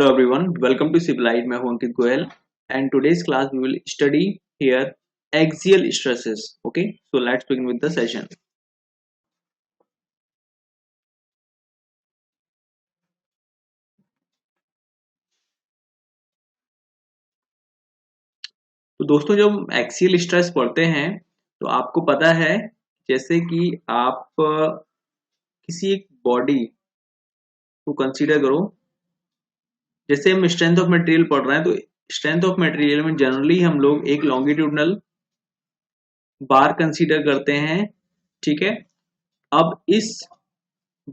Hello everyone, welcome to Civilite. मैं हूं Ankit Goyal and today's class we will study here axial stresses. Okay, so let's begin with the session. तो दोस्तों जब हम axial stress पढ़ते हैं तो आपको पता है जैसे कि आप किसी एक बॉडी को कंसीडर करो। जैसे हम स्ट्रेंथ ऑफ मटेरियल पढ़ रहे हैं तो स्ट्रेंथ ऑफ मटेरियल में जनरली हम लोग एक लॉन्गिट्यूडनल बार कंसीडर करते हैं। ठीक है, अब इस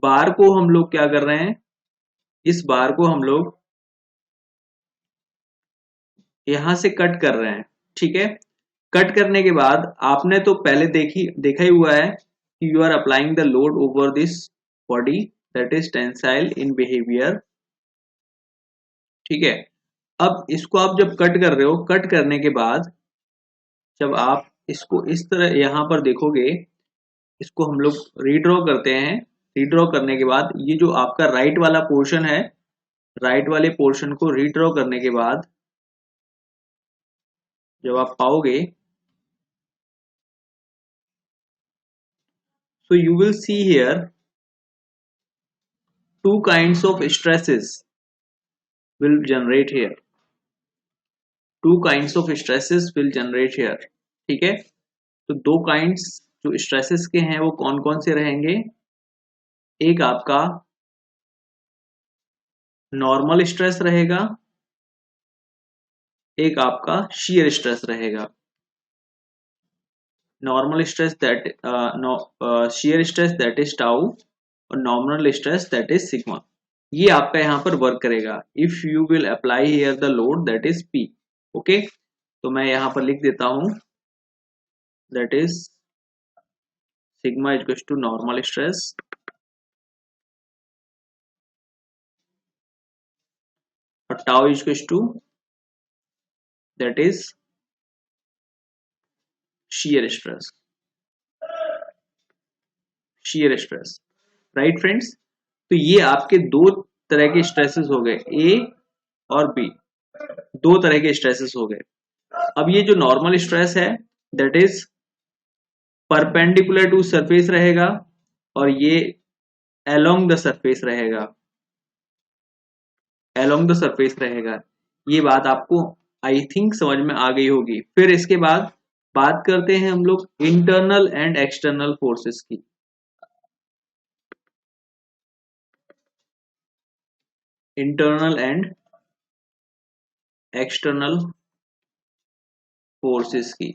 बार को हम लोग क्या कर रहे हैं, इस बार को हम लोग यहां से कट कर रहे हैं। ठीक है, कट करने के बाद आपने तो पहले देखा ही हुआ है कि you are applying the load over this body that is tensile in behaviour. ठीक है, अब इसको आप जब कट कर रहे हो, कट करने के बाद जब आप इसको इस तरह यहां पर देखोगे, इसको हम लोग रीड्रॉ करते हैं। रीड्रॉ करने के बाद ये जो आपका राइट वाला पोर्शन है, राइट वाले पोर्शन को रीड्रॉ करने के बाद जब आप पाओगे, so you will see here two kinds of stresses will generate here. Two kinds of stresses will generate here. ठीक है, तो दो kinds जो stresses के हैं वो कौन कौन से रहेंगे। एक आपका नॉर्मल स्ट्रेस रहेगा, एक आपका shear स्ट्रेस रहेगा। Normal stress that shear stress that is tau और normal stress that is sigma. ये आपका यहाँ पर वर्क करेगा if you will apply here the load that is P। Okay, तो मैं यहाँ पर लिख देता हूं that is sigma equals to normal stress और tau equals to that is shear stress. shear stress, right friends. तो ये आपके दो तरह के स्ट्रेसेस हो गए, ए और बी, दो तरह के स्ट्रेसेस हो गए। अब ये जो नॉर्मल स्ट्रेस है that is perpendicular to surface रहेगा और ये अलोंग द सरफेस रहेगा, अलोंग द सरफेस रहेगा। ये बात आपको आई थिंक समझ में आ गई होगी। फिर इसके बाद बात करते हैं हम लोग इंटरनल एंड एक्सटर्नल फोर्सेस की। इंटरनल एंड एक्सटर्नल फोर्सेस की,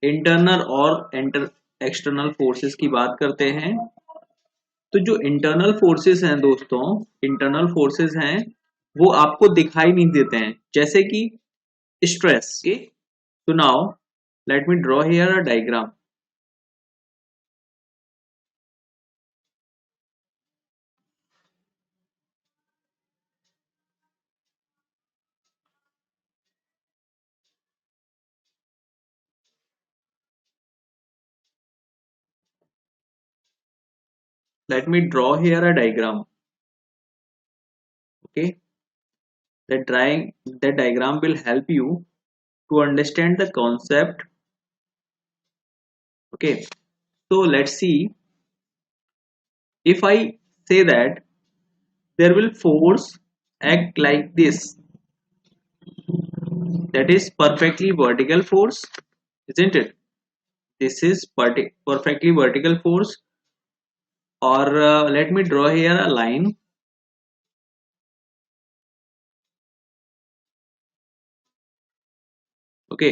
इंटरनल और एक्सटर्नल फोर्सेस की बात करते हैं। तो जो इंटरनल फोर्सेस हैं दोस्तों, इंटरनल फोर्सेस हैं वो आपको दिखाई नहीं देते हैं, जैसे कि स्ट्रेस के। तो now let me draw here a diagram. Let me draw here a diagram. Okay, that diagram will help you to understand the concept. Okay, so let's see. If I say that there will force act like this, that is perfectly vertical force, isn't it? This is perfectly vertical force. Or let me draw here a line. Okay,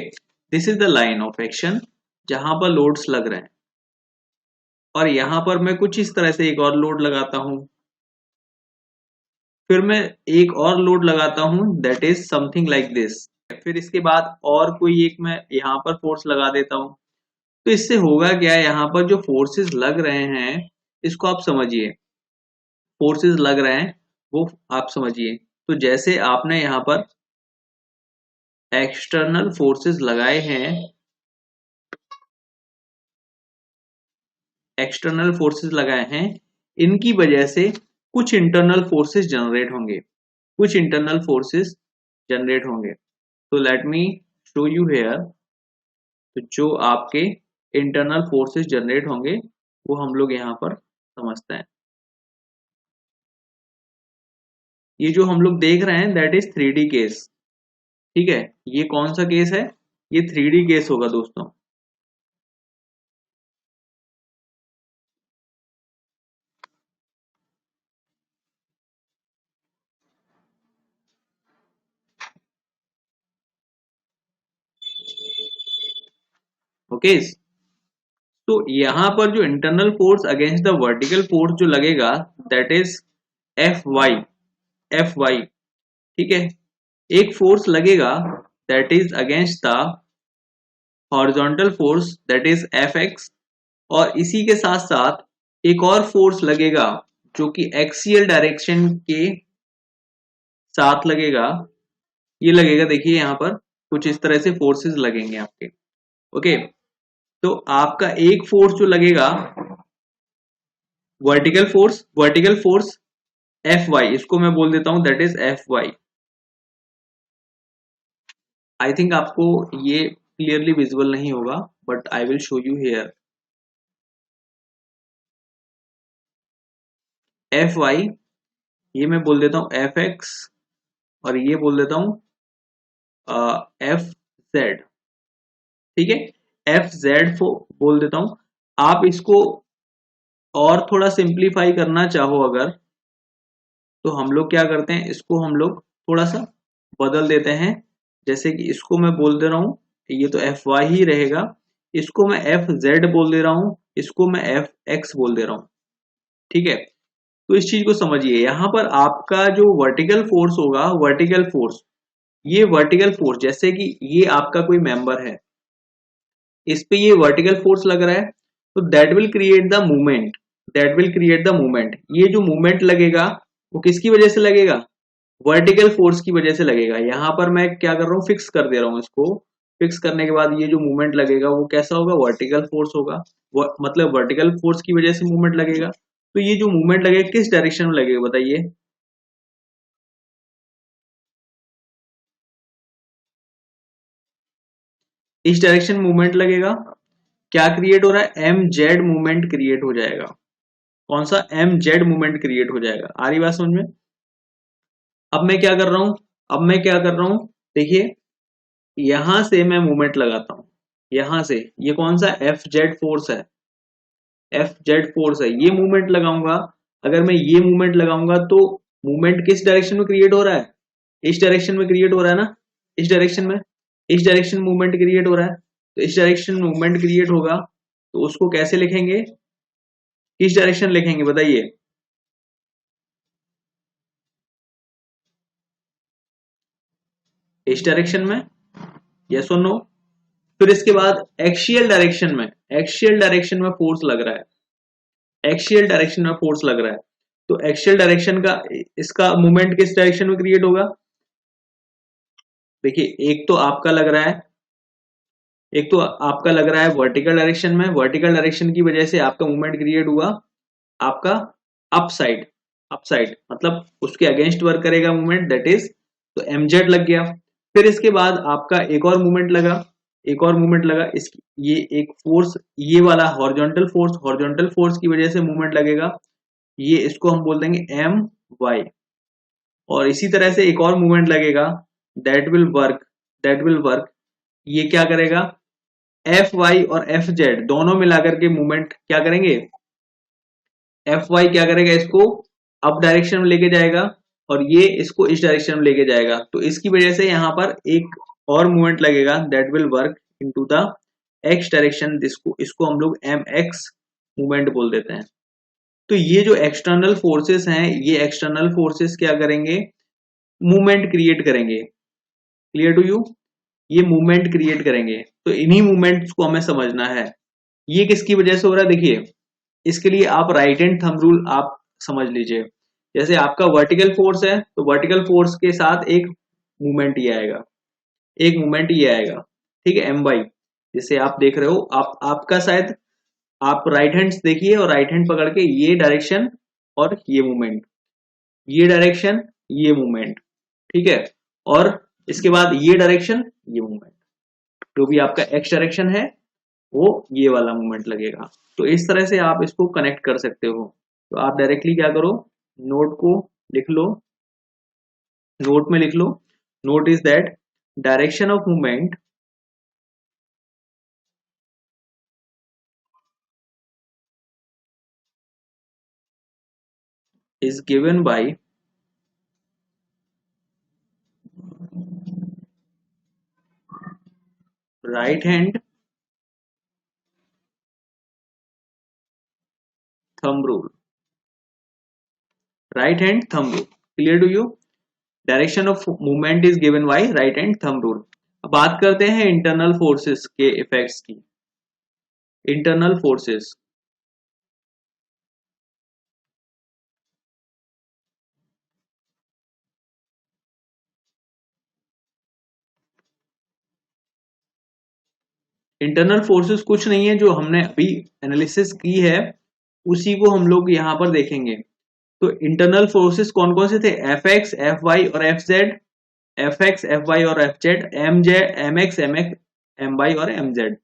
this is the line of action जहां पर loads लग रहे हैं और यहां पर मैं कुछ इस तरह से एक और लोड लगाता हूं, फिर मैं एक और लोड लगाता हूं that is something like this, फिर इसके बाद और कोई एक मैं यहां पर फोर्स लगा देता हूं। तो इससे होगा क्या, यहां पर जो फोर्सेस लग रहे हैं इसको आप समझिए, फोर्सेस लग रहे हैं वो आप समझिए। तो जैसे आपने यहां पर एक्सटर्नल फोर्सेस लगाए हैं, एक्सटर्नल फोर्सेस लगाए हैं, इनकी वजह से कुछ इंटरनल फोर्सेस जनरेट होंगे, कुछ इंटरनल फोर्सेस जनरेट होंगे। तो let me show you here. तो जो आपके इंटरनल फोर्सेस जनरेट होंगे वो हम लोग यहाँ पर समझते हैं। ये जो हम लोग देख रहे हैं दैट इज 3D केस, ठीक है। ये कौन सा केस है? ये 3D केस होगा दोस्तों। ओके, तो यहां पर जो internal force against the vertical force जो लगेगा that is F Y, F Y, ठीक है। एक फोर्स लगेगा that is against the horizontal force that is F X, और इसी के साथ साथ एक और फोर्स लगेगा जो कि एक्सियल डायरेक्शन के साथ लगेगा। ये लगेगा, देखिए यहां पर कुछ इस तरह से फोर्सेस लगेंगे आपके। ओके, तो आपका एक फोर्स जो लगेगा वर्टिकल फोर्स एफ वाई, इसको मैं बोल देता हूं that is F Y. I think आपको ये क्लियरली विजिबल नहीं होगा but I will show you here. F Y, ये मैं बोल देता हूं एफ एक्स, और ये बोल देता हूं एफ जेड, ठीक है। एफ जेड बोल देता हूं। आप इसको और थोड़ा सिंप्लीफाई करना चाहो अगर, तो हम लोग क्या करते हैं, इसको हम लोग थोड़ा सा बदल देते हैं। जैसे कि इसको मैं बोल दे रहा हूं, ये तो एफ वाई ही रहेगा, इसको मैं एफ जेड बोल दे रहा हूं, इसको मैं एफ एक्स बोल दे रहा हूं, ठीक है। तो इस चीज को समझिए, यहां पर आपका जो वर्टिकल फोर्स होगा, वर्टिकल फोर्स, ये वर्टिकल फोर्स जैसे कि ये आपका कोई मेंबर है, इस पे ये वर्टिकल फोर्स लग रहा है, तो that will create the movement, that will create the movement. ये जो मूवमेंट लगेगा वो किसकी वजह से लगेगा? वर्टिकल फोर्स की वजह से लगेगा। यहां पर मैं क्या कर रहा हूं, फिक्स कर दे रहा हूं इसको। फिक्स करने के बाद ये जो मूवमेंट लगेगा वो कैसा होगा? वर्टिकल फोर्स होगा। मतलब वर्टिकल फोर्स की वजह से मूवमेंट लगेगा। तो ये जो मूवमेंट लगेगा किस डायरेक्शन में लगेगा बताइए? इस डायरेक्शन मूवमेंट लगेगा। क्या क्रिएट हो रहा है? एम जेड मूवमेंट क्रिएट हो जाएगा। कौन सा? एम जेड मूवमेंट क्रिएट हो जाएगा। आ रही बात समझ में? अब मैं क्या कर रहा हूं, अब मैं क्या कर रहा हूं, देखिए यहां से मैं मूवमेंट लगाता हूं, यहां से, ये कौन सा? एफ जेड फोर्स है, एफ जेड फोर्स है, ये मूवमेंट लगाऊंगा। अगर मैं ये मूवमेंट लगाऊंगा तो मूवमेंट किस डायरेक्शन में क्रिएट हो रहा है? इस डायरेक्शन में क्रिएट हो रहा है ना, इस डायरेक्शन में, इस डायरेक्शन मूवमेंट क्रिएट हो रहा है। तो इस डायरेक्शन मूवमेंट क्रिएट होगा, तो उसको कैसे लिखेंगे, किस डायरेक्शन लिखेंगे बताइए? इस डायरेक्शन में, यस और नो। फिर इसके बाद एक्सियल डायरेक्शन में, एक्सियल डायरेक्शन में फोर्स लग रहा है, एक्सियल डायरेक्शन में फोर्स लग रहा है। तो एक्सियल डायरेक्शन का, इसका मूवमेंट किस डायरेक्शन में क्रिएट होगा? देखिए एक तो आपका लग रहा है, एक तो आपका लग रहा है वर्टिकल डायरेक्शन में, वर्टिकल डायरेक्शन की वजह से आपका मूवमेंट क्रिएट हुआ आपका अप साइड, अप साइड मतलब उसके अगेंस्ट वर्क करेगा मूवमेंट, दैट इज, तो एमजेड लग गया। फिर इसके बाद आपका एक और मूवमेंट लगा, एक और मूवमेंट लगा, इसकी ये एक फोर्स, ये वाला हॉरिजॉन्टल फोर्स, हॉरिजॉन्टल फोर्स की वजह से मूवमेंट लगेगा, ये इसको हम बोल देंगे एम वाई। और इसी तरह से एक और मूवमेंट लगेगा, that will work, that will work, ये क्या करेगा? एफ वाई और एफ जेड दोनों मिलाकर के मूवमेंट क्या करेंगे? एफ वाई क्या करेगा? इसको अप डायरेक्शन में लेके जाएगा, और ये इसको इस डायरेक्शन में लेके जाएगा। तो इसकी वजह से यहाँ पर एक और मूवमेंट लगेगा, that will work into the x direction, जिसको, इसको हम लोग एम एक्स मूवमेंट बोल देते हैं। तो ये जो एक्सटर्नल फोर्सेस हैं, ये एक्सटर्नल फोर्सेस क्या करेंगे? मूवमेंट क्रिएट करेंगे। Clear to you? ये मूवमेंट क्रिएट करेंगे। तो इन्हीं मूवमेंट्स को हमें समझना है। ये किसकी वजह से हो रहा है? देखिए इसके लिए आप राइट हैंड थंब रूल आप समझ लीजिए। जैसे आपका वर्टिकल फोर्स है, तो वर्टिकल फोर्स के साथ एक मूवमेंट ये आएगा, एक मूवमेंट ये आएगा, ठीक है, एम बाई। जैसे आप देख रहे हो, आप आपका शायद आप राइट हैंड देखिए और राइट हैंड पकड़ के ये डायरेक्शन और ये मूवमेंट, ये डायरेक्शन, ये मूवमेंट, ठीक है, और इसके बाद ये डायरेक्शन, ये मूवमेंट, जो भी आपका एक्स डायरेक्शन है वो ये वाला मूवमेंट लगेगा। तो इस तरह से आप इसको कनेक्ट कर सकते हो। तो आप डायरेक्टली क्या करो, नोट को लिख लो, नोट में लिख लो, note is that direction of movement is given by right hand thumb rule, right hand thumb rule, clear to you? Direction of movement is given by right hand thumb rule. अब बात करते हैं internal forces के effects की। Internal forces, internal forces कुछ नहीं है, जो हमने अभी एनालिसिस की है उसी को हम लोग यहाँ पर देखेंगे। तो इंटरनल फोर्सेस कौन कौन से थे, एफ एक्स, एफ वाई और F Z, F X, F Y और F Z, M Z, M X, M Y और एम जेड।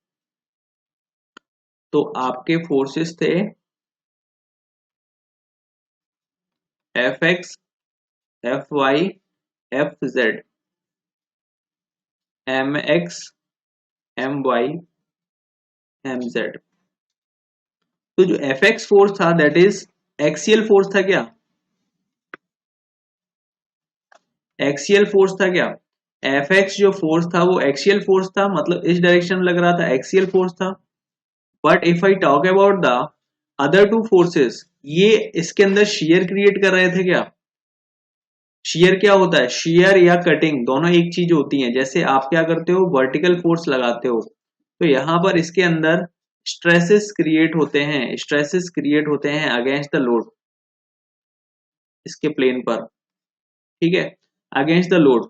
तो आपके फोर्सेस थे F X, F Y, F Z, M X, M Y, M Z. तो जो F X force था that is axial force था क्या, एक्सियल फोर्स था क्या, एफ एक्स जो फोर्स था वो एक्सियल फोर्स था, मतलब इस डायरेक्शन में लग रहा था, एक्सियल फोर्स था। But if I talk about the other two forces, ये इसके अंदर शेयर क्रिएट कर रहे थे क्या, शेयर क्या होता है, शेयर या कटिंग दोनों एक चीज होती है। जैसे आप क्या करते हो, वर्टिकल फोर्स लगाते हो, तो यहां पर इसके अंदर स्ट्रेसेस क्रिएट होते हैं, स्ट्रेसेस क्रिएट होते हैं अगेंस्ट द लोड, इसके प्लेन पर, ठीक है, अगेंस्ट द लोड।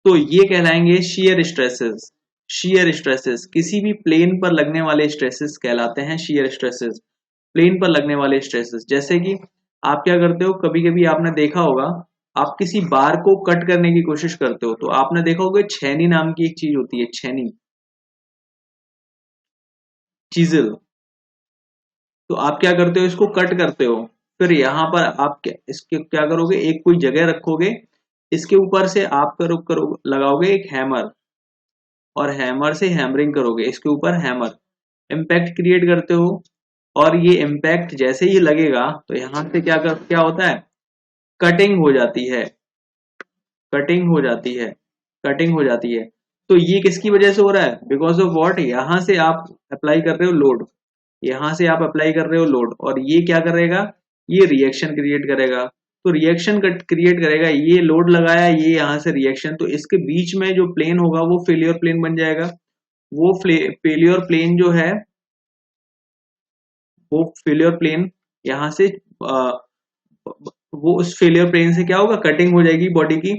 तो ये कहलाएंगे शियर स्ट्रेसेस। शियर स्ट्रेसेस किसी भी प्लेन पर लगने वाले स्ट्रेसेस कहलाते हैं शियर स्ट्रेसेस, प्लेन पर लगने वाले स्ट्रेसेस। जैसे कि आप क्या करते हो, कभी कभी आपने देखा होगा, आप किसी बार को कट करने की कोशिश करते हो तो आपने देखा होगा छेनी नाम की एक चीज होती है, छेनी, चीजल। तो आप क्या करते हो, इसको कट करते हो, फिर यहाँ पर आप क्या इसके क्या करोगे, एक कोई जगह रखोगे, इसके ऊपर से आप करो लगाओगे एक हैमर, और हैमर से हैमरिंग करोगे, इसके ऊपर हैमर, इम्पैक्ट क्रिएट करते हो। और ये इम्पैक्ट जैसे ही लगेगा तो यहां से क्या होता है, कटिंग हो जाती है, कटिंग हो जाती है, कटिंग हो जाती है। तो ये किसकी वजह से हो रहा है, बिकॉज ऑफ वॉट, यहां से आप अप्लाई कर रहे हो लोड, यहां से आप अप्लाई कर रहे हो लोड, और ये क्या करेगा, ये रिएक्शन क्रिएट करेगा। तो रिएक्शन क्रिएट करेगा, ये लोड लगाया, ये यहां से रिएक्शन, तो इसके बीच में जो प्लेन होगा वो फेलियर प्लेन बन जाएगा। वो फेलियर प्लेन जो है, वो फेलियर प्लेन यहां से वो उस फेलियर प्लेन से क्या होगा, कटिंग हो जाएगी बॉडी की।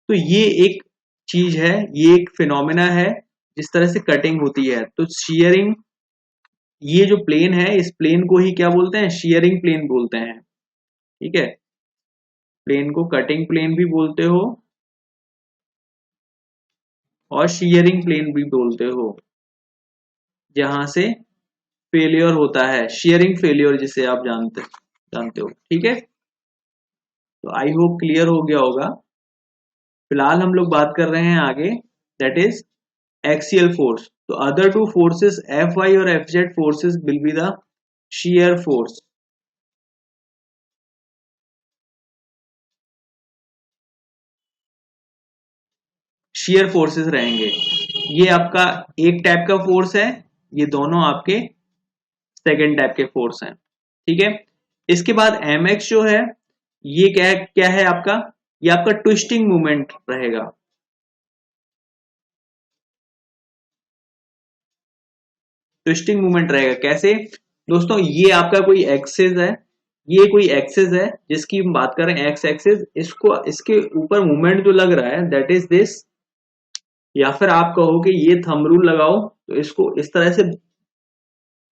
तो ये एक चीज है, ये एक फिनोमेना है जिस तरह से कटिंग होती है। तो शियरिंग, ये जो प्लेन है इस प्लेन को ही क्या बोलते हैं, शियरिंग प्लेन बोलते हैं, ठीक है। प्लेन को कटिंग प्लेन भी बोलते हो और शियरिंग प्लेन भी बोलते हो, जहां से फेलियर होता है, शियरिंग फेलियर जिसे आप जानते जानते हो, ठीक है। तो आई होप क्लियर हो गया होगा। फिलहाल हम लोग बात कर रहे हैं आगे, दैट इज एक्सियल फोर्स। तो other two forces F Y और F Z forces will be the shear force. shear forces रहेंगे, ये आपका एक टाइप का फोर्स है, ये दोनों आपके सेकेंड टाइप के फोर्स हैं, ठीक है। इसके बाद एम एक्स जो है, ये क्या है आपका, ये आपका ट्विस्टिंग मूवमेंट रहेगा। ट्विस्टिंग मूवमेंट रहेगा कैसे दोस्तों, ये आपका कोई एक्सिस है, ये कोई एक्सिस है जिसकी हम बात कर रहे हैं, एक्स एक्सिस, इसको इसके ऊपर मूवमेंट जो लग रहा है दैट इज दिस, या फिर आप कहो कि ये थंब रूल लगाओ, तो इसको इस तरह से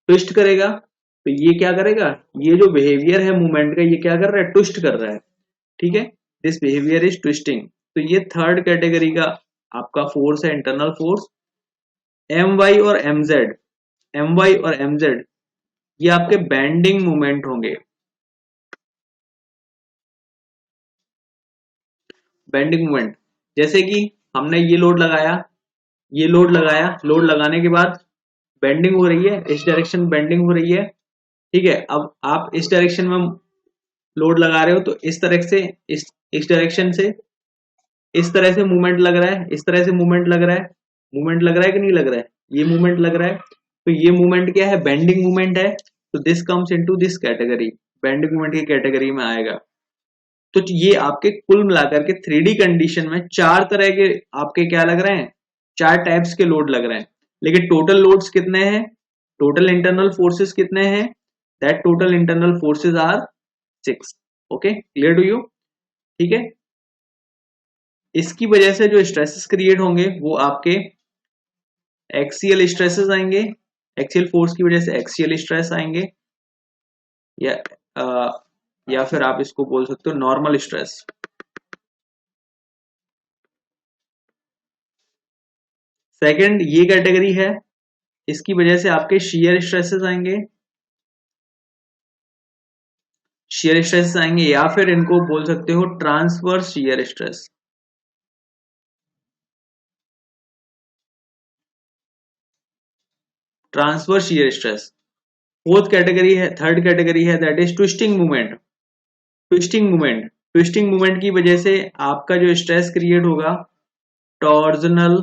ट्विस्ट करेगा। तो ये क्या करेगा, ये जो बिहेवियर है मूवमेंट का, ये क्या कर रहा है, ट्विस्ट कर रहा है, ठीक है। This behaviour is twisting. तो ये थर्ड कैटेगरी का आपका फोर्स है, इंटरनल फोर्स। एम वाई और एम जेड, एम वाई और एम जेड ये आपके बेंडिंग मूवमेंट होंगे। बेंडिंग मूवमेंट जैसे कि हमने ये लोड लगाया, ये लोड लगाया, लोड लगाने के बाद बेंडिंग हो रही है, इस डायरेक्शन बेंडिंग हो रही है। ठीक है, अब आप इस डायरेक्शन में लोड लगा रहे हो तो इस तरह से, इस डायरेक्शन से इस तरह से मूवमेंट लग रहा है, इस तरह से मूवमेंट लग रहा है। मूवमेंट लग रहा है कि नहीं लग रहा है? ये मूवमेंट लग रहा है। तो ये मूवमेंट क्या है? बेंडिंग मूवमेंट है। तो this comes into this category, bending movement की कैटेगरी में आएगा। तो ये आपके कुल मिलाकर के 3D कंडीशन में चार तरह के आपके क्या लग रहे हैं? चार टाइप्स के लोड लग रहे हैं। लेकिन टोटल लोड्स कितने हैं? टोटल इंटरनल फोर्सेस कितने हैं? That total internal forces are 6। Okay, clear to you? ठीक है, इसकी वजह से जो स्ट्रेसेस क्रिएट होंगे वो आपके एक्सियल स्ट्रेसेस आएंगे। एक्सियल फोर्स की वजह से एक्सियल स्ट्रेस आएंगे, या या फिर आप इसको बोल सकते हो नॉर्मल स्ट्रेस। सेकंड ये कैटेगरी है, इसकी वजह से आपके शियर स्ट्रेसेस आएंगे, शियर स्ट्रेसेस आएंगे, या फिर इनको बोल सकते हो transverse shear stress. Transverse shear stress. Fourth category है, थर्ड कैटेगरी है, that is twisting movement. Twisting movement, twisting movement की वजह से आपका जो स्ट्रेस क्रिएट होगा टॉर्जनल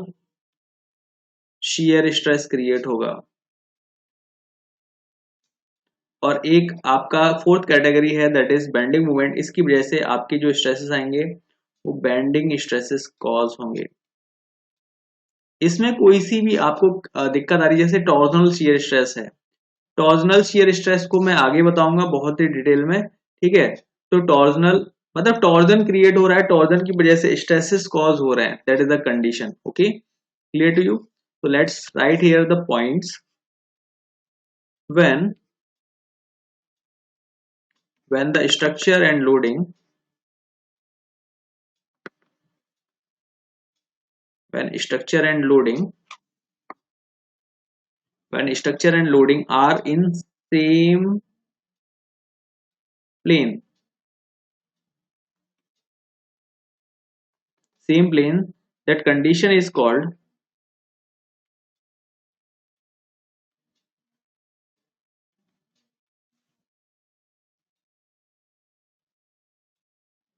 शियर स्ट्रेस क्रिएट होगा। और एक आपका फोर्थ कैटेगरी है दैट इज बेंडिंग मूवमेंट। इसकी वजह से आपके जो स्ट्रेसेस आएंगे वो बेंडिंग स्ट्रेसेस कॉज होंगे। इसमें कोई सी भी आपको दिक्कत आ रही है, जैसे टॉर्जनल शियर स्ट्रेस है, टॉर्जनल शियर स्ट्रेस को मैं आगे बताऊंगा बहुत ही डिटेल में। ठीक है, तो टॉर्जनल मतलब टॉर्जन क्रिएट हो रहा है, टॉर्जन की वजह से स्ट्रेसेस कॉज हो रहे हैं, that is the condition. Okay, clear to you? so let's write here the points when the structure and loading, when structure and loading when structure and loading are in same plane, same plane, that condition is called,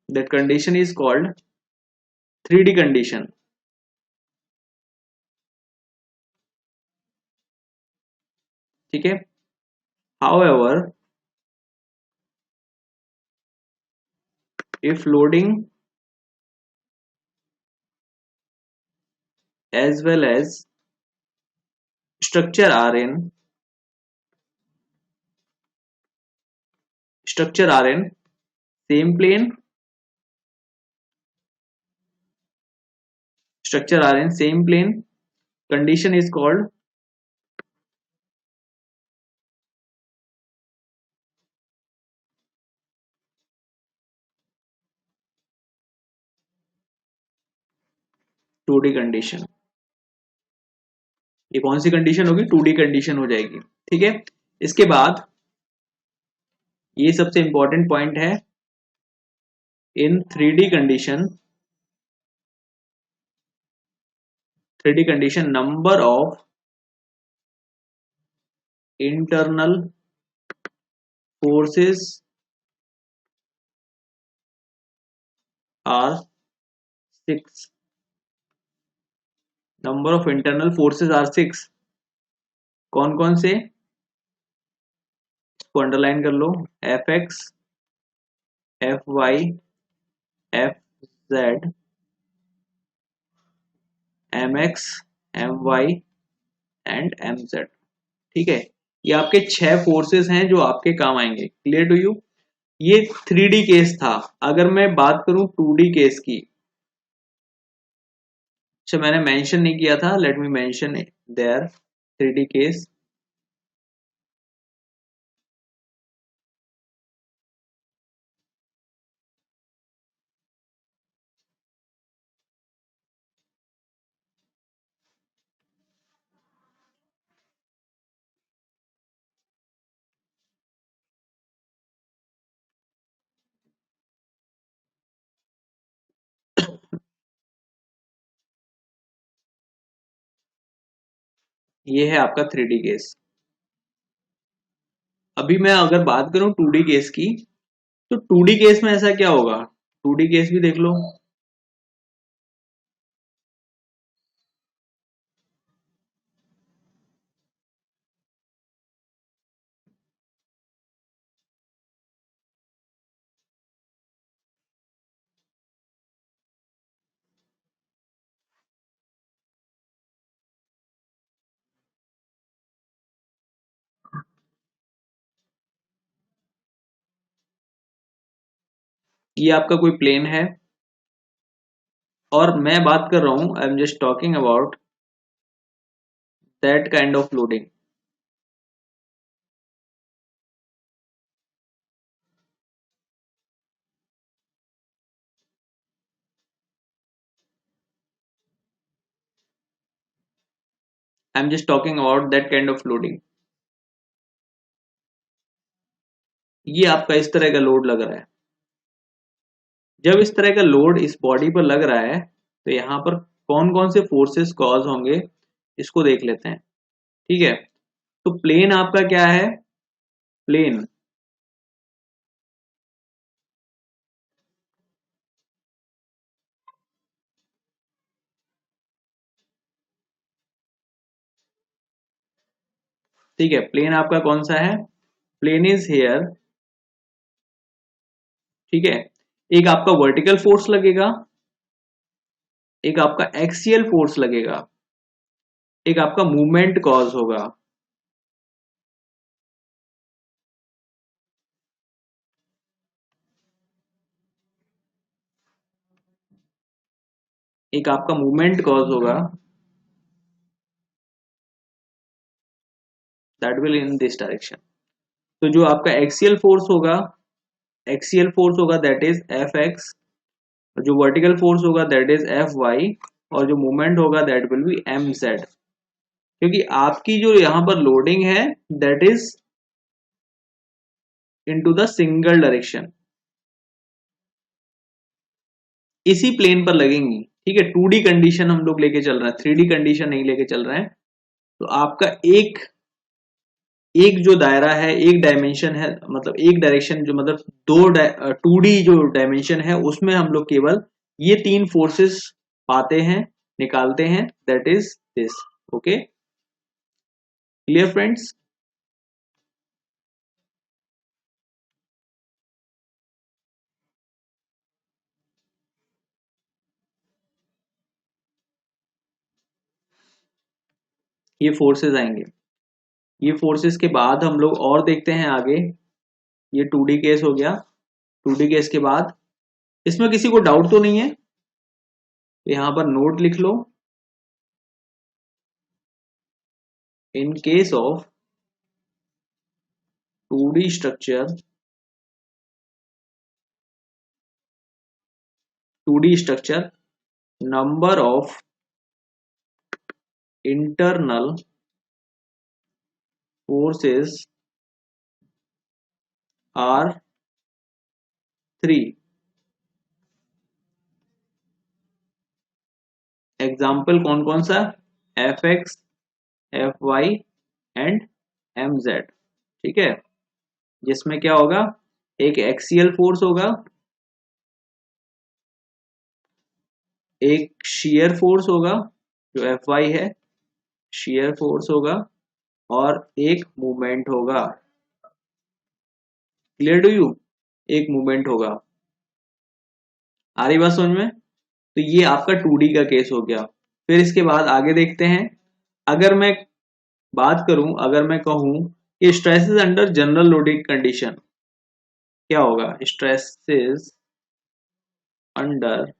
that condition is called 3D condition। ठीक है, however if loading as well as structure are in same plane, structure are in same plane, condition is called 2D condition. ये कौन सी condition होगी? 2D condition हो जाएगी। ठीक है, इसके बाद ये सबसे इंपॉर्टेंट पॉइंट है, in 3D condition, 3D condition number of internal forces are 6। Number of internal forces are 6। कौन कौन से? इसको अंडरलाइन कर लो, F X, F Y, F Z, M X, M Y and M Z. ठीक है, ये आपके 6 फोर्सेस हैं जो आपके काम आएंगे। Clear to you? ये 3D केस था। अगर मैं बात करूं 2D केस की, अच्छा मैंने मेंशन नहीं किया था, let me mention there 3D case. ये है आपका 3D केस। अभी मैं अगर बात करूं 2D केस की, तो 2D केस में ऐसा क्या होगा, 2D केस भी देख लो। ये आपका कोई प्लेन है, और मैं बात कर रहा हूं, I am just talking about that kind of loading. I am just talking about that kind of loading. ये आपका इस तरह का लोड लग रहा है। जब इस तरह का लोड इस बॉडी पर लग रहा है, तो यहाँ पर कौन कौन से फोर्सेस कॉज होंगे, इसको देख लेते हैं। ठीक है, तो प्लेन आपका क्या है, प्लेन ठीक है, प्लेन आपका कौन सा है, प्लेन इज हेयर। ठीक है, एक आपका वर्टिकल फोर्स लगेगा, एक आपका एक्सियल फोर्स लगेगा, एक आपका मूवमेंट कॉज होगा। एक आपका मूवमेंट कॉज होगा, that will in this direction. तो जो आपका एक्सियल फोर्स होगा, एक्सियल फोर्स होगा दैट इज एफ एक्स, जो वर्टिकल फोर्स होगा दैट इज एफ वाई, और जो मूवमेंट होगा that will be M Z. क्योंकि आपकी जो यहां पर लोडिंग है that is into the single direction, इसी प्लेन पर लगेंगी। ठीक है, 2D कंडीशन हम लोग लेके चल रहे हैं, 3D कंडीशन नहीं लेके चल रहे हैं। तो आपका एक एक जो दायरा है, एक डायमेंशन है, मतलब एक डायरेक्शन, जो मतलब 2D जो डायमेंशन है उसमें हम लोग केवल ये तीन फोर्सेस पाते हैं, निकालते हैं, that is this. Okay, clear friends. ये फोर्सेस आएंगे, ये फोर्सेस के बाद हम लोग और देखते हैं आगे। ये 2D केस हो गया। 2D केस के बाद इसमें किसी को डाउट तो नहीं है, तो यहां पर नोट लिख लो, in case of 2D structure, 2D structure, number of internal forces are 3। Example कौन कौन सा, F X, F Y and M Z. ठीक है, जिसमें क्या होगा, एक एक्सियल फोर्स होगा, एक शियर फोर्स होगा जो एफ वाई है, शियर फोर्स होगा, और एक मूवमेंट होगा। क्लियर टू यू, एक मूवमेंट होगा। आ रही बात समझ में। तो ये आपका 2D का केस हो गया। फिर इसके बाद आगे देखते हैं। अगर मैं बात करूं, अगर मैं कहूं कि stresses under general loading condition, क्या होगा, stresses under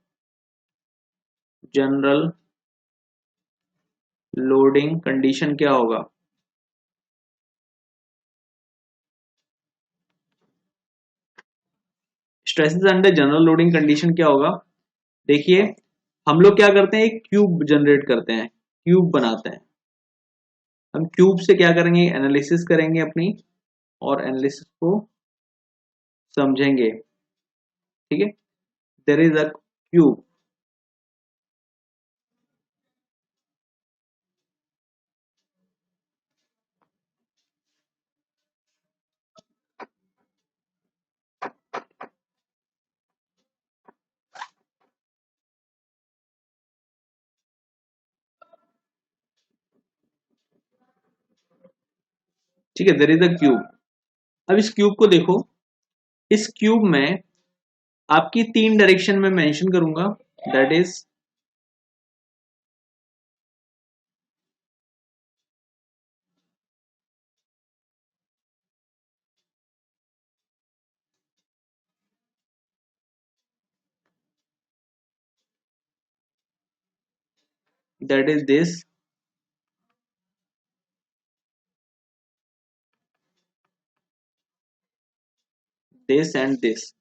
general loading condition क्या होगा, stresses under general loading condition क्या होगा। देखिए, हम लोग क्या करते हैं, एक क्यूब जनरेट करते हैं, क्यूब बनाते हैं। हम क्यूब से क्या करेंगे, एनालिसिस करेंगे अपनी, और एनालिसिस को समझेंगे। ठीक है, देयर इज अ क्यूब, ठीक है, देयर इज अ क्यूब। अब इस क्यूब को देखो, इस क्यूब में आपकी 3 डायरेक्शन में मेंशन करूंगा, that is this, this and this.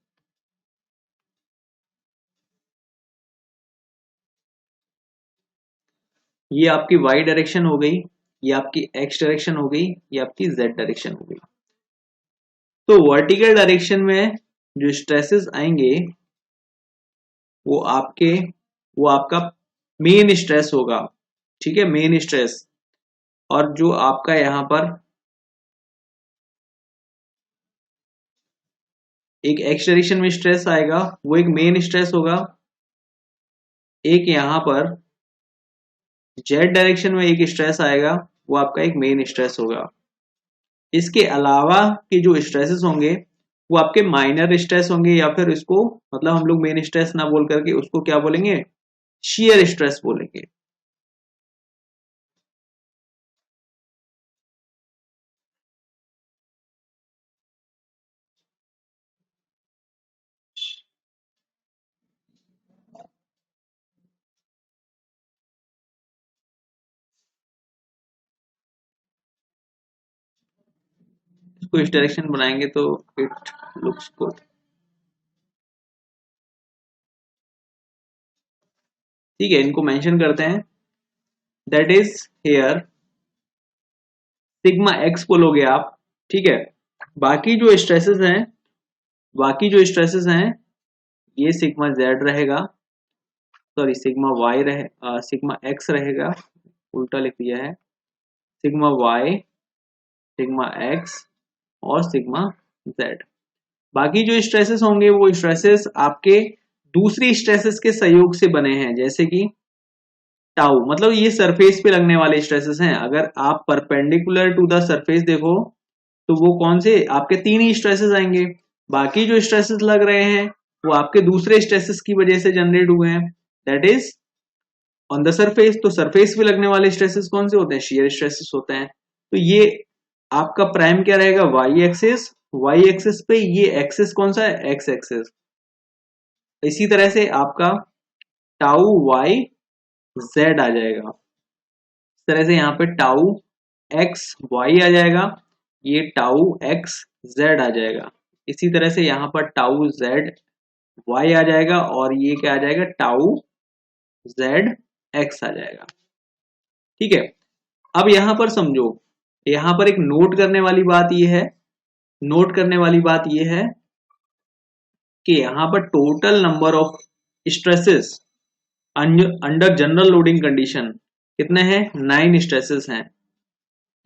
ये आपकी वाई डायरेक्शन हो गई, ये आपकी एक्स डायरेक्शन हो गई, ये आपकी जेड डायरेक्शन हो गई। तो वर्टिकल डायरेक्शन में जो स्ट्रेसेस आएंगे वो आपके वो आपका मेन स्ट्रेस होगा, ठीक है, मेन स्ट्रेस। और जो आपका यहाँ पर एक एक्स डायरेक्शन में स्ट्रेस आएगा वो एक मेन स्ट्रेस होगा, एक यहाँ पर जेड डायरेक्शन में एक स्ट्रेस आएगा वो आपका एक मेन स्ट्रेस होगा। इसके अलावा के जो स्ट्रेसेस होंगे वो आपके माइनर स्ट्रेस होंगे, या फिर इसको मतलब हम लोग मेन स्ट्रेस ना बोल करके उसको क्या बोलेंगे, शियर स्ट्रेस बोलेंगे। इसको इस डायरेक्शन बनाएंगे तो इट लुक्स गुड। ठीक है, इनको मेंशन करते हैं, that is here sigma x बोलोगे आप। ठीक है, बाकी जो स्ट्रेसेस हैं बाकी जो स्ट्रेसेस हैं ये सिग्मा जेड रहेगा, sorry sigma Y sigma X रहेगा, उल्टा लिख दिया है, सिग्मा वाई, सिग्मा एक्स और सिग्मा जेड। बाकी जो स्ट्रेसेस होंगे वो स्ट्रेसेस आपके दूसरी स्ट्रेसेस के सहयोग से बने हैं, जैसे कि टाउ, मतलब ये सरफेस पे लगने वाले स्ट्रेसेस हैं। अगर आप परपेंडिकुलर टू द सरफेस देखो तो वो कौन से आपके 3 ही स्ट्रेसेस आएंगे। बाकी जो स्ट्रेसेस लग रहे हैं वो आपके दूसरे स्ट्रेसेस की वजह से जनरेट हुए हैं, that is on the surface. तो सरफेस पे लगने वाले स्ट्रेसेस कौन से होते हैं, शियर स्ट्रेसेस होते हैं। तो ये आपका प्राइम क्या रहेगा, वाई एक्सिस, वाई एक्सिस पे ये एक्सिस कौन सा है, एक्स एक्सिस। इसी तरह से आपका टाउ वाई जेड आ जाएगा, इस तरह से यहाँ पे टाउ एक्स वाई आ जाएगा, ये टाउ एक्स जेड आ जाएगा। इसी तरह से यहाँ पर टाउ जेड वाई आ जाएगा और ये क्या आ जाएगा, टाउ जेड एक्स आ जाएगा। ठीक है, अब यहां पर समझो, यहां पर एक नोट करने वाली बात यह है, नोट करने वाली बात यह है कि यहां पर total number of stresses under general loading condition कितने हैं, 9 स्ट्रेसेस हैं।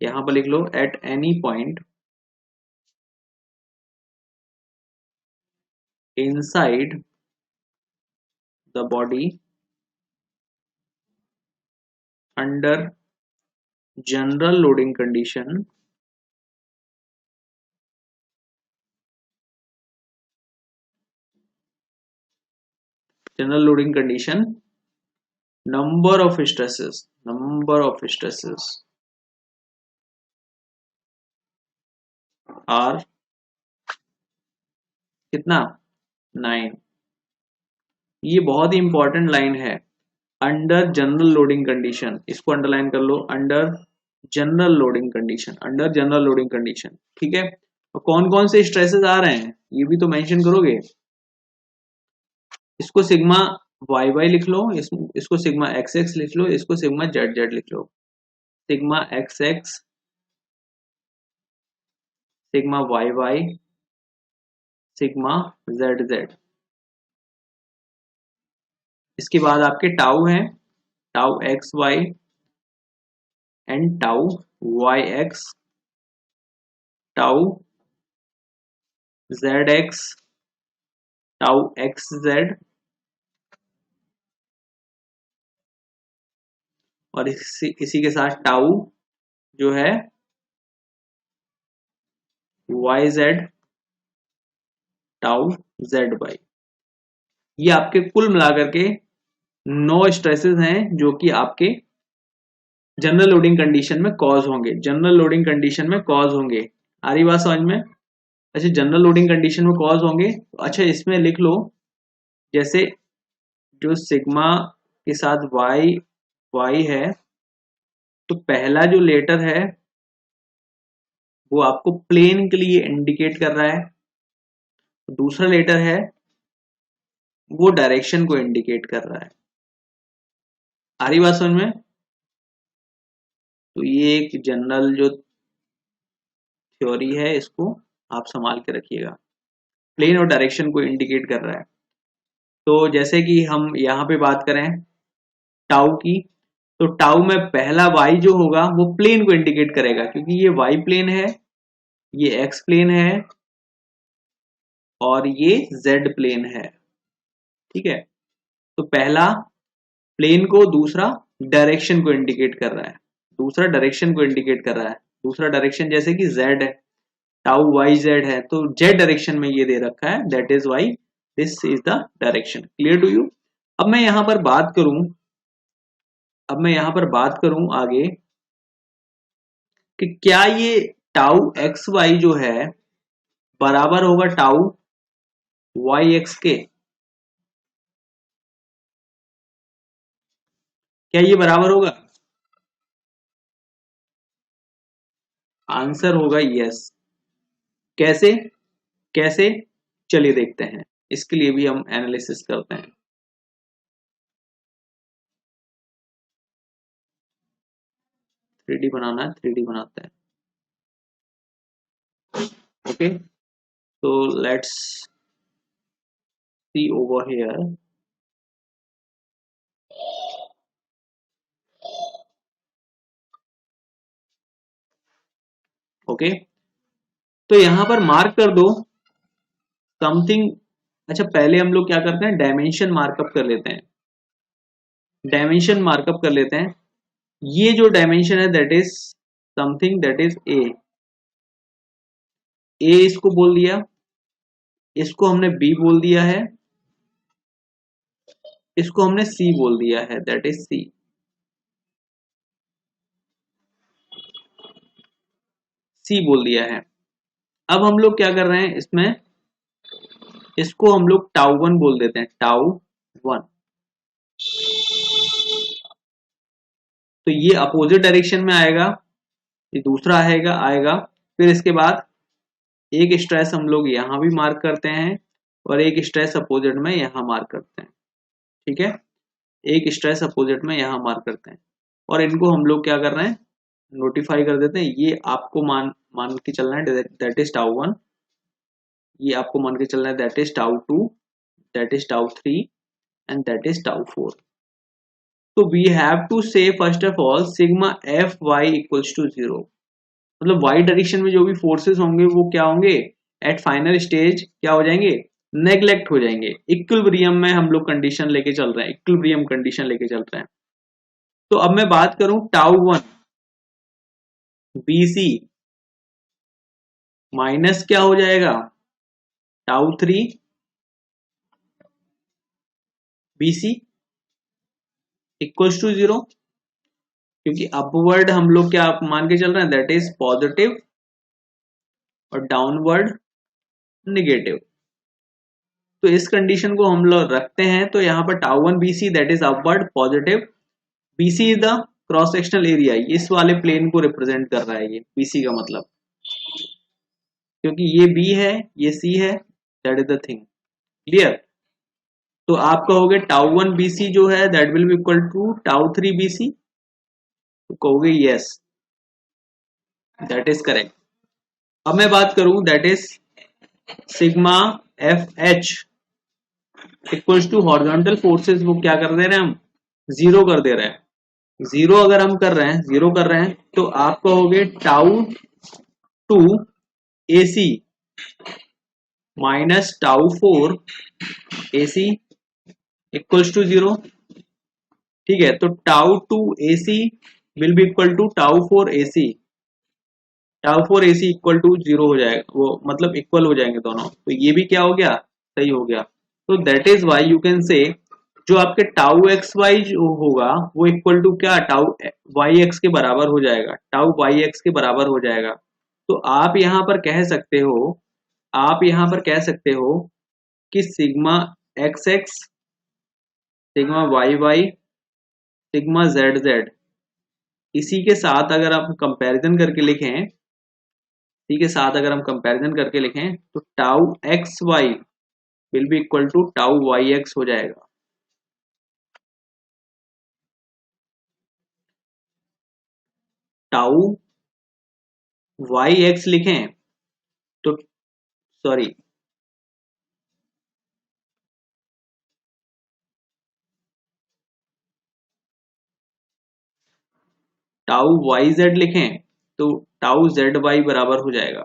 यहां पर लिख लो, at any point inside the body under general loading condition, general loading condition, number of stresses are कितना, 9। ये बहुत ही इंपॉर्टेंट लाइन है, अंडर जनरल लोडिंग कंडीशन, इसको अंडरलाइन कर लो, under general loading condition, under general loading condition. ठीक है, और कौन कौन से स्ट्रेसेस आ रहे हैं ये भी तो मेंशन करोगे। इसको सिग्मा वाई वाई लिख लो, इसको सिग्मा एक्स एक्स लिख लो, इसको सिग्मा जेड जेड लिख लो। Sigma X X, sigma Y Y, sigma Z Z. इसके बाद आपके टाउ हैं, tau X Y and tau Y X, tau Z X, tau X Z, और इसी के साथ टाउ जो है Y Z tau Z Y, ये आपके कुल मिलाकर के 9 स्ट्रेसेस हैं जो कि आपके जनरल लोडिंग कंडीशन में कॉज होंगे, जनरल लोडिंग कंडीशन में कॉज होंगे। आ रही बात समझ में? अच्छा, जनरल लोडिंग कंडीशन में कॉज होंगे। अच्छा, इसमें लिख लो, जैसे जो सिग्मा के साथ वाई वाई है, तो पहला जो लेटर है वो आपको प्लेन के लिए इंडिकेट कर रहा है, दूसरा लेटर है वो डायरेक्शन को इंडिकेट कर रहा है। आ रही बात समझ में? तो ये एक जनरल जो थ्योरी है, इसको आप संभाल के रखिएगा, प्लेन और डायरेक्शन को इंडिकेट कर रहा है। तो जैसे कि हम यहाँ पे बात करें टाउ की, तो टाउ में पहला वाई जो होगा वो प्लेन को इंडिकेट करेगा, क्योंकि ये वाई प्लेन है, ये एक्स प्लेन है और ये जेड प्लेन है। ठीक है, तो पहला प्लेन को, दूसरा डायरेक्शन को इंडिकेट कर रहा है, दूसरा डायरेक्शन को इंडिकेट कर रहा है। दूसरा डायरेक्शन जैसे कि जेड है, टाउ वाई जेड है, तो जेड डायरेक्शन में ये दे रखा है, that is Y this is the direction. Clear to you? अब मैं यहां पर बात करूं, आगे कि क्या ये टाउ एक्स वाई जो है बराबर होगा टाउ वाई एक्स के? क्या ये बराबर होगा? आंसर होगा यस। कैसे? कैसे? चलिए देखते हैं, इसके लिए भी हम एनालिसिस करते हैं। 3D बनाना है, 3D बनाते हैं। Okay, so let's see over here. Okay, तो यहां पर मार्क कर दो समथिंग। अच्छा, पहले हम लोग क्या करते हैं, डायमेंशन मार्कअप कर लेते हैं, डायमेंशन मार्कअप कर लेते हैं। ये जो डायमेंशन है that is something, that is a, इसको बोल दिया, इसको हमने बी बोल दिया है, इसको हमने सी बोल दिया है, दैट इज सी। सी बोल दिया है। अब हम लोग क्या कर रहे हैं इसमें, इसको हम लोग टाउ वन बोल देते हैं, टाउ वन। तो ये अपोजिट डायरेक्शन में आएगा, ये दूसरा आएगा। फिर इसके बाद एक स्ट्रेस हम लोग यहां भी मार्क करते हैं और एक स्ट्रेस अपोजिट में यहां मार्क करते हैं। ठीक है, एक स्ट्रेस अपोजिट में यहां मार्क करते हैं और इनको हम लोग क्या कर रहे हैं, नोटिफाई कर देते हैं। ये आपको मान के चलना है, दैट इज टाउ वन। ये आपको मान के चलना है, that is tau two, that is tau three and that is tau four. तो we have to say first of all sigma F Y equals to 0। मतलब वाई डायरेक्शन में जो भी फोर्सेस होंगे वो क्या होंगे, एट फाइनल स्टेज क्या हो जाएंगे, नेग्लेक्ट हो जाएंगे। इक्विलिब्रियम में हम लोग कंडीशन लेके चल रहे हैं, इक्विलिब्रियम कंडीशन लेके चल रहे हैं। तो अब मैं बात करूं tau one B C minus क्या हो जाएगा, tau three B C equals to 0, क्योंकि अपवर्ड हम लोग क्या मान के चल रहे हैं, दैट इज पॉजिटिव और डाउनवर्ड निगेटिव। तो इस कंडीशन को हम लोग रखते हैं, तो यहाँ पर tau one B C that is upward positive, BC is the cross sectional area, इस वाले प्लेन को रिप्रेजेंट कर रहा है ये बीसी का मतलब, क्योंकि ये बी है ये सी है, that is the thing. Clear? तो आप कहोगे टाउ वन बी सी जो है that will be equal to tau three B C, तो कहोगे यस दैट इज करेक्ट। अब मैं बात करूं, that is sigma F H equals to horizontal forces, वो क्या कर दे रहे हैं हम, 0 कर दे रहे हैं। 0 अगर हम कर रहे हैं, 0 कर रहे हैं, तो आप कहोगे tau two A C minus tau four A C equals to 0। ठीक है, तो tau two A C will be equal to tau four A C. Tau four AC equal to 0 हो जाएगा, वो मतलब इक्वल हो जाएंगे दोनों, तो ये भी क्या हो गया, सही हो गया। तो that is why you can से जो आपके टाउ एक्स वाई जो होगा वो इक्वल टू क्या, टाउ वाई एक्स के बराबर हो जाएगा, टाउ वाई एक्स के बराबर हो जाएगा। तो आप यहाँ पर कह सकते हो, आप यहाँ पर कह सकते हो कि sigma X X, sigma Y Y, sigma Z Z, इसी के साथ अगर आप कंपैरिजन करके लिखें, इसी के साथ अगर हम कंपैरिजन करके लिखें तो tau X Y will be equal to tau Y X हो जाएगा। टाउ वाई एक्स लिखें तो, सॉरी, टाउ वाई जेड लिखें तो टाउ जेड वाई बराबर हो जाएगा।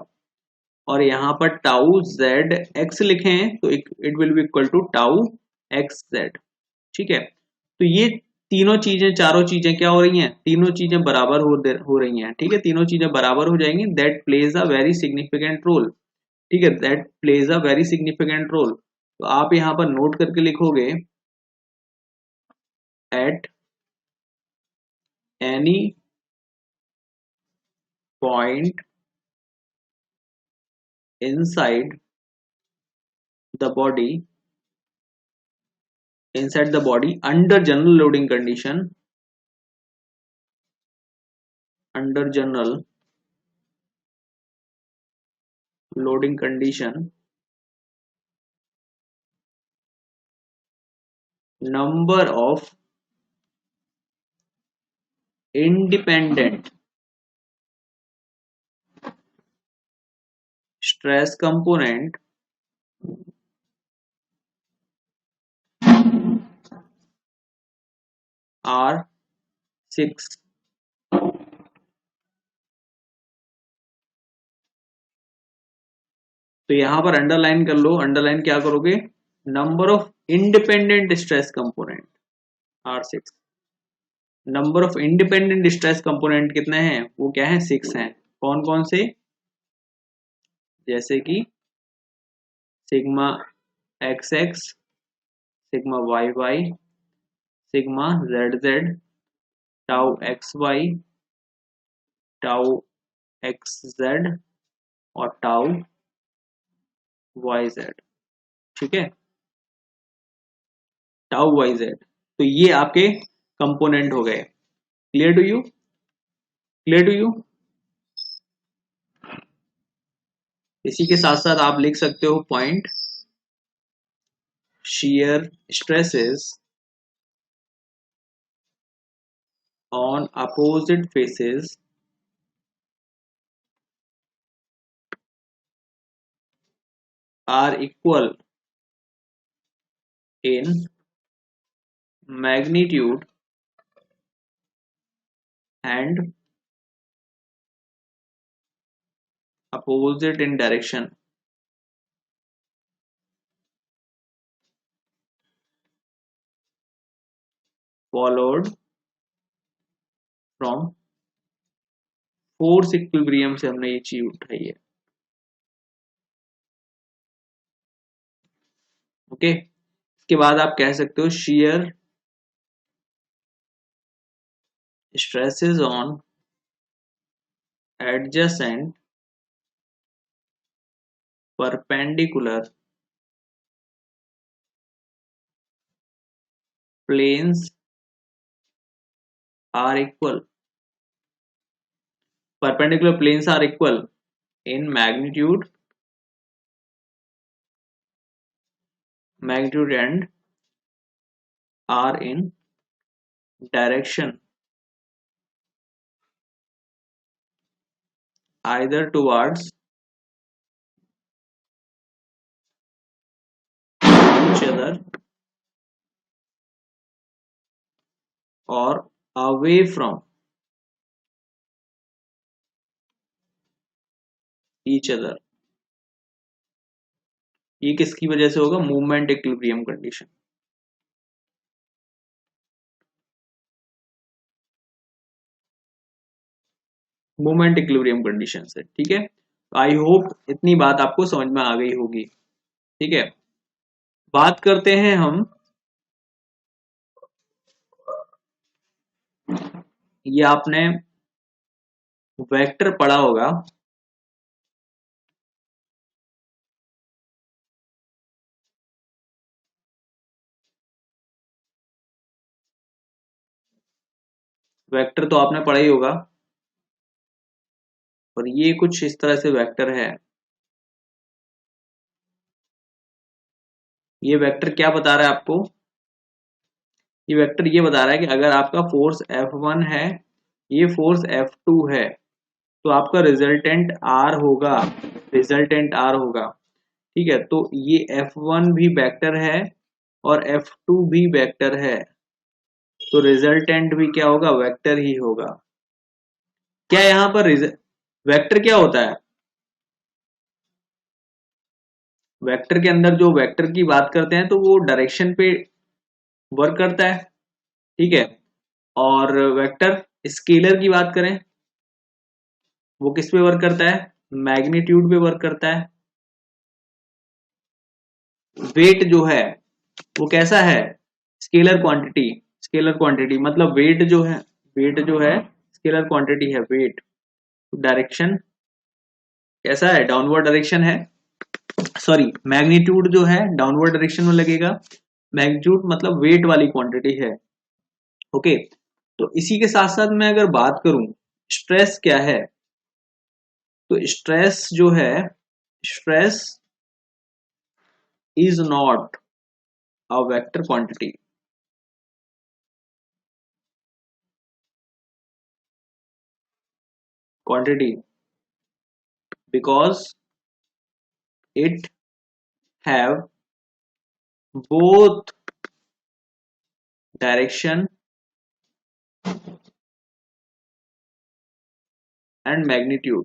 और यहाँ पर टाउ जेड एक्स लिखें तो it will be equal to tau X Z. ठीक है, तो ये तीनों चीजें, चारों चीजें क्या हो रही हैं, तीनों चीजें बराबर हो रही हैं। ठीक है, तीनों चीजें बराबर हो जाएंगी, that plays a very significant role. ठीक है, that plays a very significant role. तो आप यहाँ पर नोट करके लिखोगे, at any point inside the body, inside the body under general loading condition, under general loading condition, number of independent stress component are 6। तो यहां पर अंडरलाइन कर लो, अंडरलाइन क्या करोगे, number of independent stress component are 6। Number of independent stress component कितने हैं, वो क्या है, 6 हैं। कौन कौन से, जैसे कि sigma X X, sigma Y Y, sigma Z Z, tau X Y, tau X Z और टाउ वाई जेड। ठीक है, टाउ वाई जेड, तो ये आपके कंपोनेंट हो गए। Clear to you, clear to you. इसी के साथ साथ आप लिख सकते हो point, shear stresses on opposite faces are equal in magnitude and opposite in direction, followed from force equilibrium से हमने ये चीज उठाई है। ओके, इसके बाद आप कह सकते हो shear stresses on adjacent perpendicular planes are equal, perpendicular planes are equal in magnitude and are in direction either towards each other or away from each other। ये किसकी वजह से होगा, movement equilibrium condition. Moment equilibrium condition से। ठीक है, I hope इतनी बात आपको समझ में आ गई होगी। ठीक है, बात करते हैं हम, ये आपने वेक्टर पढ़ा होगा, वेक्टर तो आपने पढ़ा ही होगा, और ये कुछ इस तरह से वेक्टर है। ये वेक्टर क्या बता रहा है आपको, ये वेक्टर ये बता रहा है कि अगर आपका फोर्स F1 है, ये फोर्स F2 है, तो आपका रिजल्टेंट R होगा, रिजल्टेंट R होगा। ठीक है, तो ये F1 भी वेक्टर है और F2 भी वेक्टर है, तो रिजल्टेंट भी क्या होगा, वेक्टर ही होगा। क्या यहाँ पर वेक्टर क्या होता है, वेक्टर के अंदर जो वेक्टर की बात करते हैं तो वो डायरेक्शन पे वर्क करता है। ठीक है, और वेक्टर स्केलर की बात करें, वो किस पे वर्क करता है, मैग्नीट्यूड पे वर्क करता है। वेट जो है वो कैसा है, स्केलर क्वांटिटी, स्केलर क्वांटिटी मतलब वेट जो है, वेट जो है स्केलर क्वांटिटी है, वेट। डायरेक्शन कैसा है, डाउनवर्ड डायरेक्शन है, सॉरी मैग्नीट्यूड जो है डाउनवर्ड डायरेक्शन में लगेगा, मैग्नीट्यूड मतलब वेट वाली क्वांटिटी है। ओके, तो इसी के साथ साथ मैं अगर बात करूं स्ट्रेस क्या है, तो स्ट्रेस जो है, stress is not a vector quantity, quantity because it have both direction and magnitude।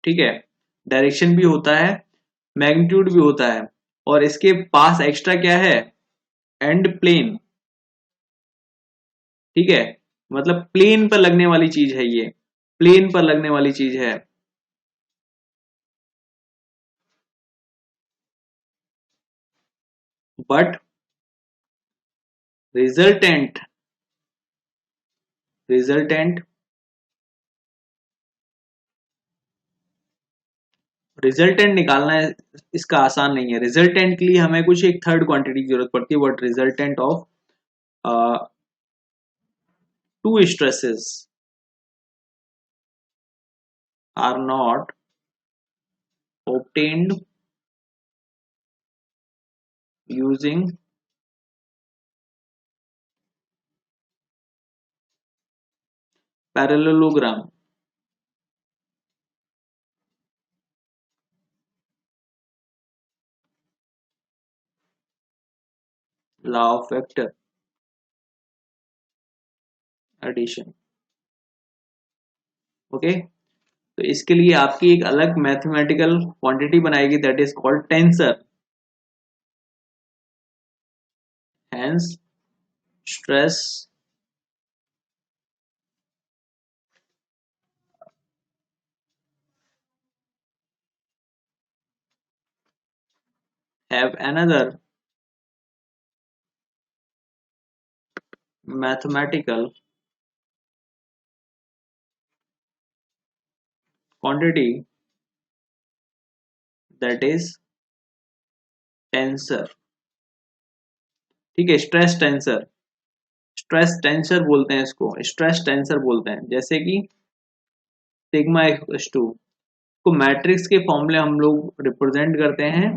ठीक है, डायरेक्शन भी होता है, मैग्नीट्यूड भी होता है, और इसके पास एक्स्ट्रा क्या है, एंड प्लेन। ठीक है, मतलब प्लेन पर लगने वाली चीज है, ये प्लेन पर लगने वाली चीज है। बट रिजल्टेंट, रिजल्टेंट रिजल्टेंट निकालना है, इसका आसान नहीं है। रिजल्टेंट के लिए हमें कुछ एक थर्ड क्वांटिटी की जरूरत पड़ती है, but resultant of two stresses are not obtained using parallelogram, law of vector addition। Okay, तो इसके लिए आपकी एक अलग मैथमेटिकल क्वांटिटी बनाएगी, that is called tensor. Hence stress have another mathematical quantity that is tensor. ठीक है, स्ट्रेस टेंसर, स्ट्रेस टेंसर बोलते हैं इसको, स्ट्रेस टेंसर बोलते हैं। जैसे कि सिग्मा इक्वल्स टू, को मैट्रिक्स के फॉर्मूले हम लोग रिप्रेजेंट करते हैं,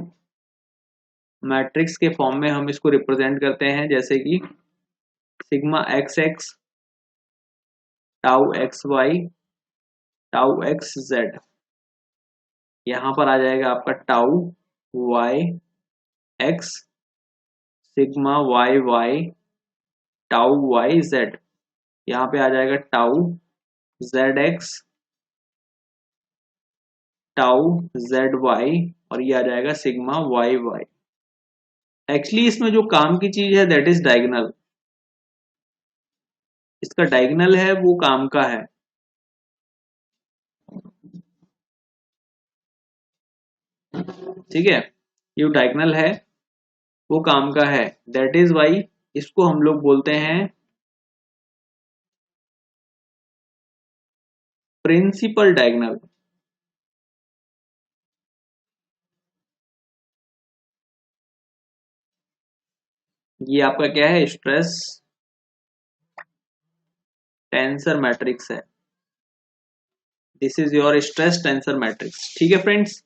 मैट्रिक्स के फॉर्म में हम इसको रिप्रेजेंट करते हैं, जैसे कि sigma X X, tau X Y, tau X Z. यहां पर आ जाएगा आपका tau Y X, sigma Y Y, tau Y Z. यहाँ पे आ जाएगा tau Z X, tau Z Y, और ये आ जाएगा सिग्मा वाई वाई। एक्चुअली इसमें जो काम की चीज है दैट इज डायगोनल, इसका डायगोनल है वो काम का है, ठीक है, ये डायगोनल है वो काम का है, दैट इज वाई इसको हम लोग बोलते हैं प्रिंसिपल डायगोनल। ये आपका क्या है, स्ट्रेस टेंसर मैट्रिक्स है, this is your stress tensor matrix, ठीक है फ्रेंड्स।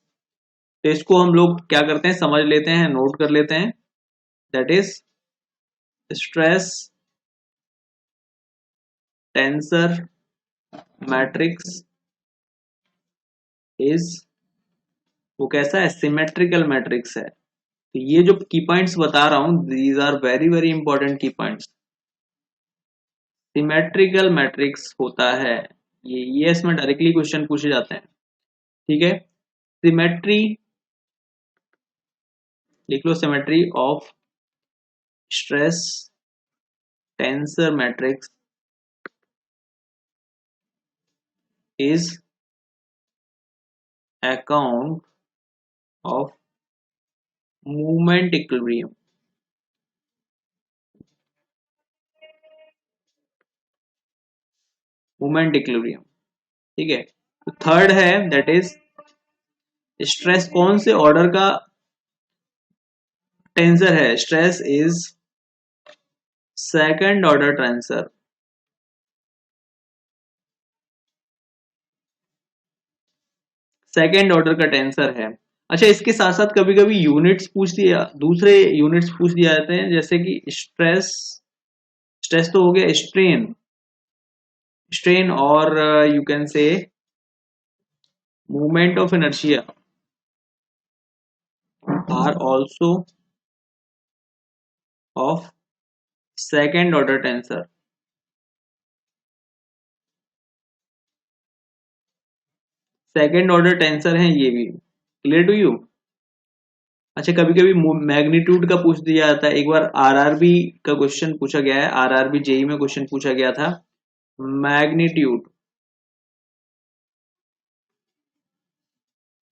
तो इसको हम लोग क्या करते हैं, समझ लेते हैं, नोट कर लेते हैं, that is stress tensor matrix is, वो कैसा है, सिमेट्रिकल मैट्रिक्स है। तो ये जो की पॉइंट्स बता रहा हूं, these are very very important key points. Symmetrical matrix होता है ये इसमें डायरेक्टली क्वेश्चन पूछे जाते हैं, ठीक है। सिमेट्री लिख लो, symmetry of stress tensor matrix is account of movement equilibrium, movement equilibrium, ठीक है। तो थर्ड है दैट इज स्ट्रेस, कौन से ऑर्डर का टेंसर है, stress is second order tensor, second order का टेंसर है। अच्छा, इसके साथ साथ कभी कभी यूनिट्स पूछ दिया, दूसरे यूनिट्स पूछ दिया जाते हैं, जैसे कि स्ट्रेस, स्ट्रेस तो हो गया, स्ट्रेन, स्ट्रेन और you can say movement of inertia are also of second order tensor, second order tensor है ये भी, क्लियर टू यू। अच्छा, कभी कभी मैग्नीट्यूड का पूछ दिया जाता है, एक बार आरआरबी का क्वेश्चन पूछा गया है, आरआरबी जेई में क्वेश्चन पूछा गया था, मैग्नीट्यूड,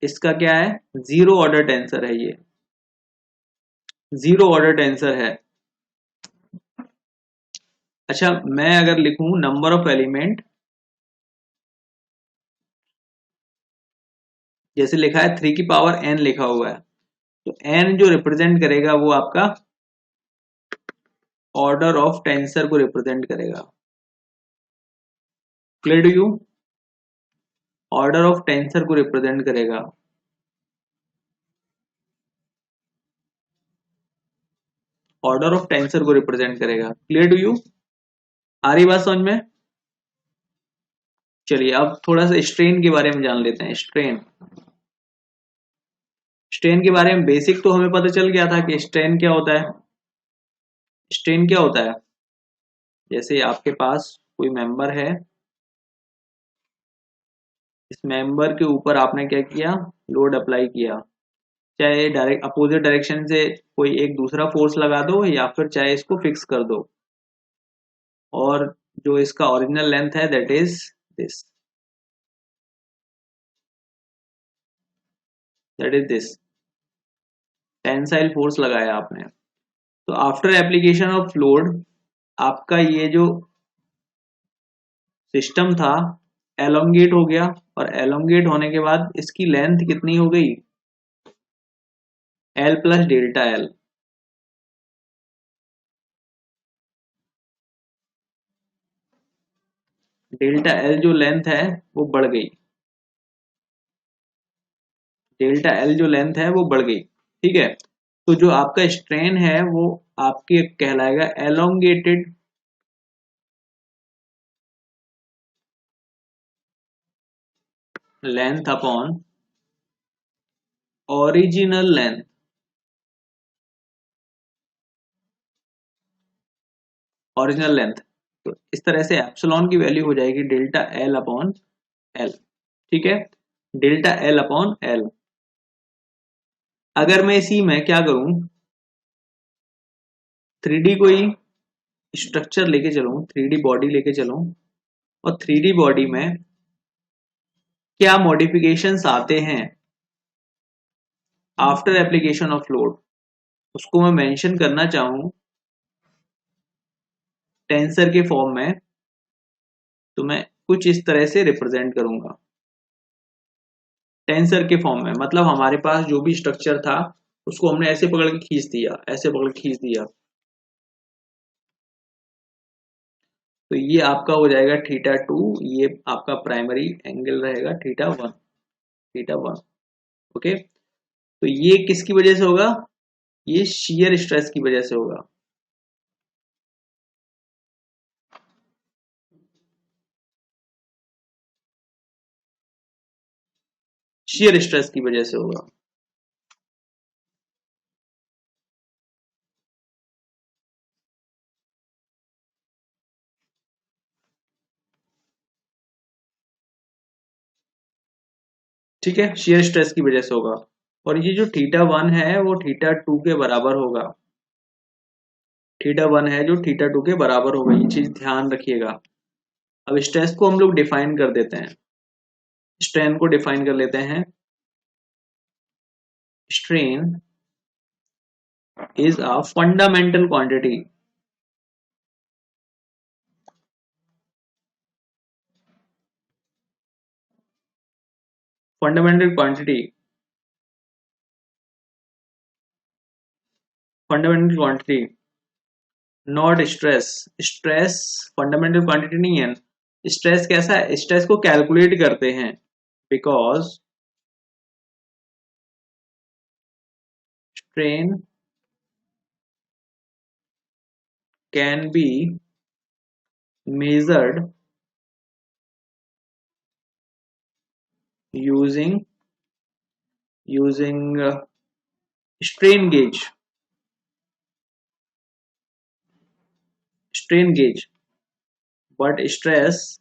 इसका क्या है, जीरो ऑर्डर टेंसर है ये, जीरो ऑर्डर टेंसर है। अच्छा, मैं अगर लिखूं नंबर ऑफ एलिमेंट, जैसे लिखा है 3 की पावर n लिखा हुआ है, तो n जो रिप्रेजेंट करेगा वो आपका ऑर्डर ऑफ टेंसर को रिप्रेजेंट करेगा, clear to you, order of tensor को रिप्रेजेंट करेगा, ऑर्डर ऑफ टेंसर को रिप्रेजेंट करेगा, क्लियर टू यू, आ रही बात समझ में। चलिए अब थोड़ा सा स्ट्रेन के बारे में जान लेते हैं। स्ट्रेन, स्ट्रेन के बारे में बेसिक तो हमें पता चल गया था कि स्ट्रेन क्या होता है। स्ट्रेन क्या होता है, जैसे आपके पास कोई मेंबर है, इस मेंबर के ऊपर आपने क्या किया, लोड अप्लाई किया, चाहे डायरेक्ट अपोजिट डायरेक्शन से कोई एक दूसरा फोर्स लगा दो या फिर चाहे इसको फिक्स कर दो, और जो इसका ओरिजिनल लेंथ है that is this, that is this, tensile force लगाया आपने। तो आफ्टर एप्लीकेशन ऑफ लोड आपका ये जो सिस्टम था एलोंगेट हो गया, और एलोंगेट होने के बाद इसकी लेंथ कितनी हो गई, L plus delta L, delta L जो लेंथ है वो बढ़ गई, डेल्टा एल जो लेंथ है वो बढ़ गई, ठीक है। तो जो आपका स्ट्रेन है वो आपके कहलाएगा elongated length upon original length, original length. तो इस तरह से एप्सिलॉन की वैल्यू हो जाएगी डेल्टा एल अपॉन एल, ठीक है, डेल्टा एल अपॉन एल। अगर मैं इसी में क्या करूं, 3D कोई स्ट्रक्चर लेके चलूं, 3D बॉडी लेके चलूं, और 3D बॉडी में क्या मॉडिफिकेशंस आते हैं आफ्टर एप्लीकेशन ऑफ लोड, उसको मैं मेंशन करना चाहूं टेंसर के फॉर्म में, तो मैं कुछ इस तरह से रिप्रेजेंट करूंगा। टेंसर के फॉर्म में मतलब हमारे पास जो भी स्ट्रक्चर था उसको हमने ऐसे पकड़ के खींच दिया, ऐसे पकड़ के खींच दिया, तो ये आपका हो जाएगा θ2, ये आपका प्राइमरी एंगल रहेगा θ1, θ1। ओके, तो ये किसकी वजह से होगा, ये शियर स्ट्रेस की वजह से होगा। शियर स्ट्रेस की वजह से होगा। ठीक है, शियर स्ट्रेस की वजह से होगा। और ये जो θ1 है वो θ2 के बराबर होगा, θ1 है जो θ2 के बराबर होगा, ये चीज ध्यान रखिएगा। अब स्ट्रेस को हम लोग डिफाइन कर देते हैं, स्ट्रेन को डिफाइन कर लेते हैं। Strain is a fundamental quantity, fundamental quantity, fundamental quantity not stress. Stress fundamental quantity नहीं है। स्ट्रेस कैसा है, स्ट्रेस को कैलकुलेट करते हैं because strain can be measured using strain gauge, strain gauge, but stress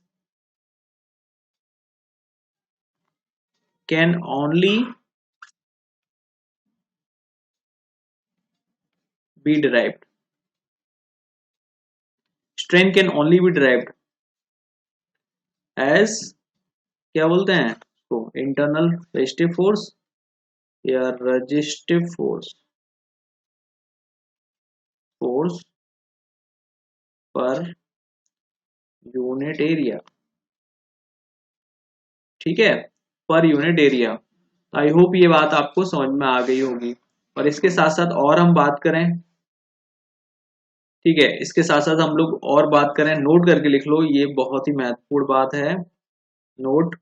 can only be derived, strain can only be derived as, क्या बोलते हैं तो, इंटरनल रेजिस्टिव फोर्स या resistive force, force per unit area. ठीक है, per unit area. I hope ये बात आपको समझ में आ गई होगी। और इसके साथ साथ और हम बात करें, ठीक है, इसके साथ साथ हम लोग और बात करें, नोट करके लिख लो, ये बहुत ही महत्वपूर्ण बात है। Note,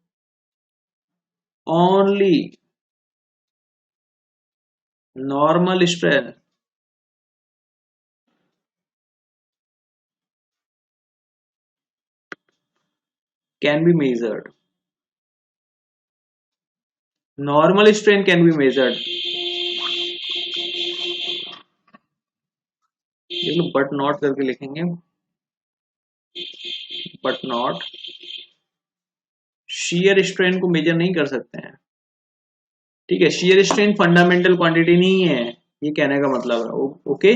only normal strain can be measured, normal strain can be measured. देख लो, बट नॉट करके लिखेंगे, बट नॉट, शियर स्ट्रेन को मेजर नहीं कर सकते हैं। ठीक है, शियर स्ट्रेन फंडामेंटल क्वांटिटी नहीं है, ये कहने का मतलब है। ओके।